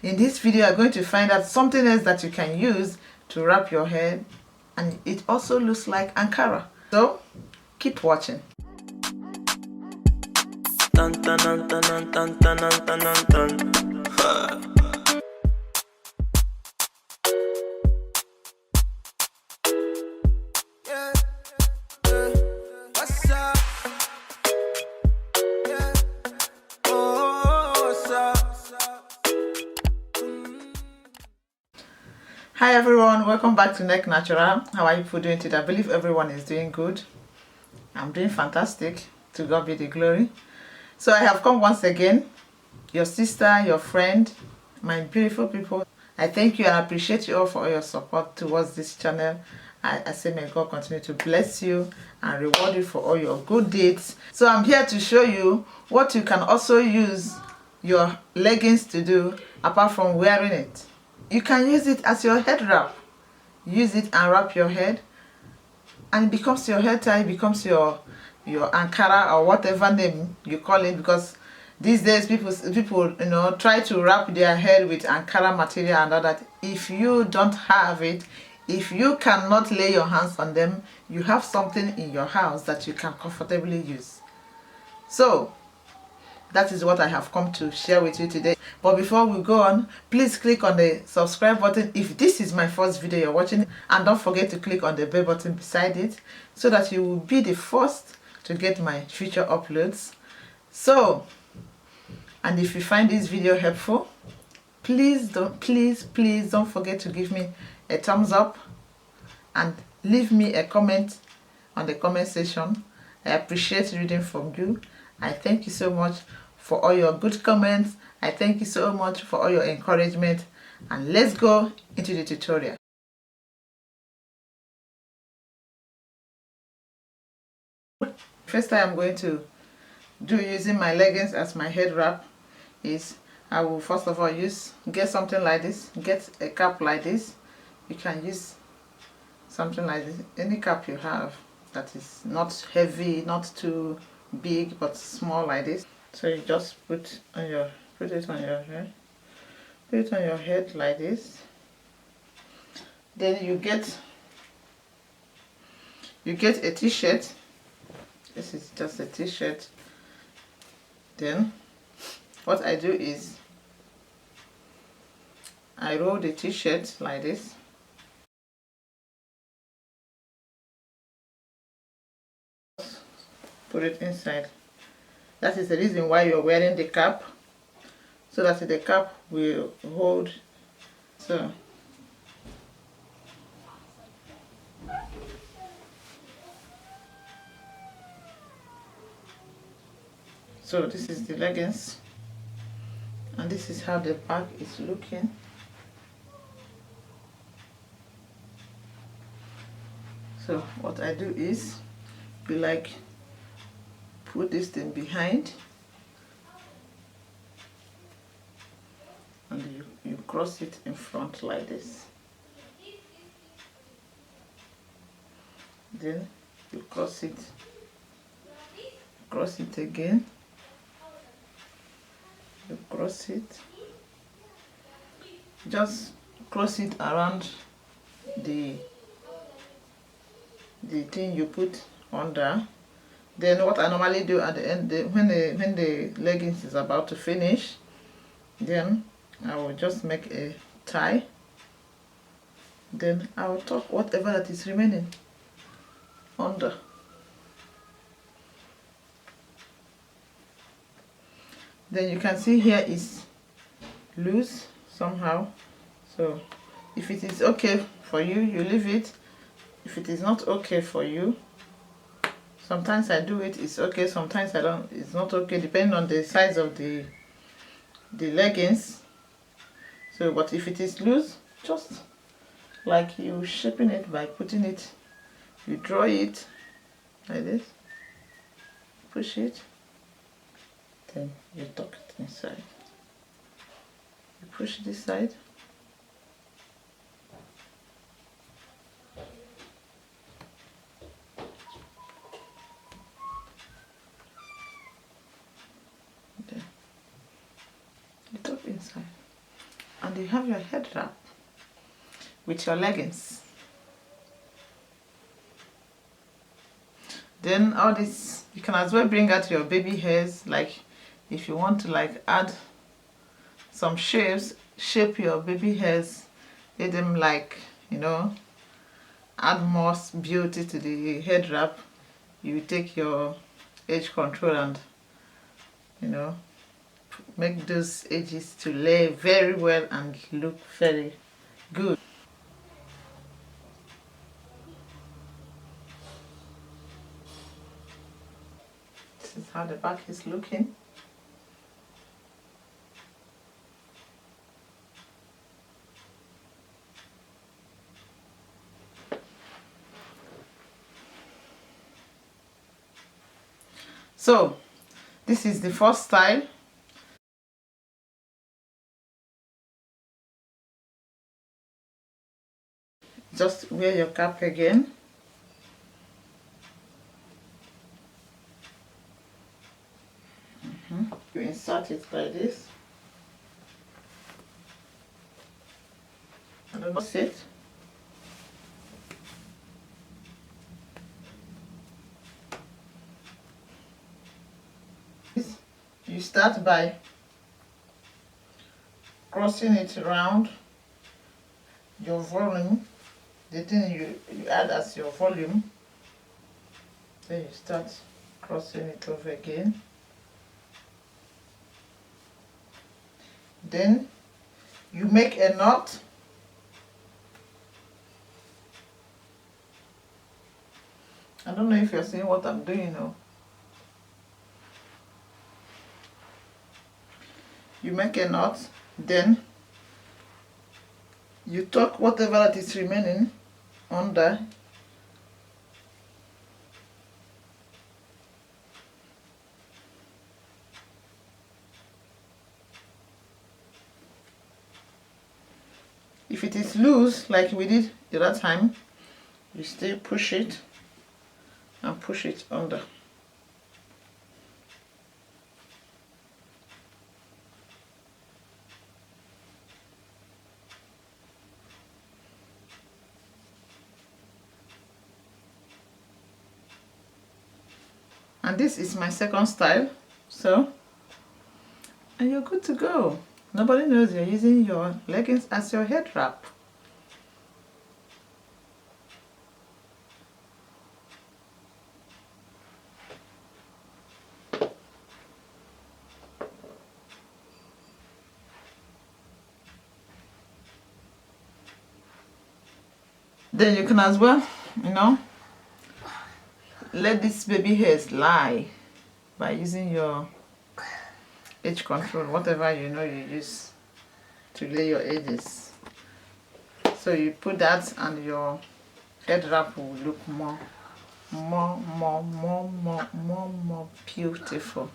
In this video, you're going to find out something else that you can use to wrap your head, and it also looks like Ankara. So keep watching. Dun, dun, dun, dun, dun, dun, dun, dun, dun, dun. Hi everyone, welcome back to Neck Natural. How are you people doing today? I believe everyone is doing good. I'm doing fantastic. To God be the glory. So I have come once again, your sister, your friend, my beautiful people. I thank you and appreciate you all for all your support towards this channel. I say may God continue to bless you and reward you for all your good deeds. So I'm here to show you what you can also use your leggings to do apart from wearing it. You can use it as your head wrap. Use it and wrap your head, and it becomes your head tie, it becomes your Ankara or whatever name you call it, because these days people try to wrap their head with Ankara material and all that. If you don't have it, if you cannot lay your hands on them, you have something in your house that you can comfortably use. So that is what I have come to share with you today. But before we go on, please click on the subscribe button if this is my first video you're watching, and don't forget to click on the bell button beside it so that you will be the first to get my future uploads. So, and if you find this video helpful, please don't forget to give me a thumbs up and leave me a comment on the comment section. I appreciate reading from you. I thank you so much for all your good comments. I thank you so much for all your encouragement. And let's go into the tutorial. First thing I'm going to do using my leggings as my head wrap is I will first of all get something like this, get a cap like this. You can use something like this, any cap you have that is not heavy, not too big, but small like this. So you just put it on your head, put it on your head like this. Then you get a t-shirt. This is just a t-shirt. Then what I do is I roll the t-shirt like this. Put it inside. That is the reason why you're wearing the cap, so that the cap will hold. So this is the leggings, and this is how the back is looking. So what I do is put this thing behind, and you cross it in front like this. Then you cross it again, you cross it, just cross it around the thing you put under. Then what I normally do at the end, when the leggings is about to finish, then I will just make a tie. Then I will tuck whatever that is remaining under. Then you can see here is loose somehow. So if it is okay for you, you leave it. If it is not okay for you, sometimes I do it, it's okay, sometimes I don't, it's not okay, depending on the size of the leggings. So but if it is loose, just like you shaping it by putting it, you draw it like this, push it, then you tuck it inside, you push this side, then you tuck inside. and you have your head wrap with your leggings. Then all this, you can as well bring out your baby hairs, like if you want to like add some shapes, shape your baby hairs, let them like, you know, add more beauty to the head wrap. You take your edge control and, you know, make those edges to lay very well and look very good. This is how the back is looking. So this is the first style. Just wear your cap again. You insert it like this. And then sit. You start by crossing it around your volume, the thing you add as your volume. Then you start crossing it over again. Then you make a knot. I don't know if you're seeing what I'm doing now. You make a knot, then you tuck whatever that is remaining under. If it is loose, like we did the other time, you still push it and push it under. And this is my second style, and you're good to go. Nobody knows you're using your leggings as your head wrap. Then you can as well, you know, let this baby hairs lie by using your edge control, whatever you know you use to lay your edges. So you put that and your head wrap will look more beautiful.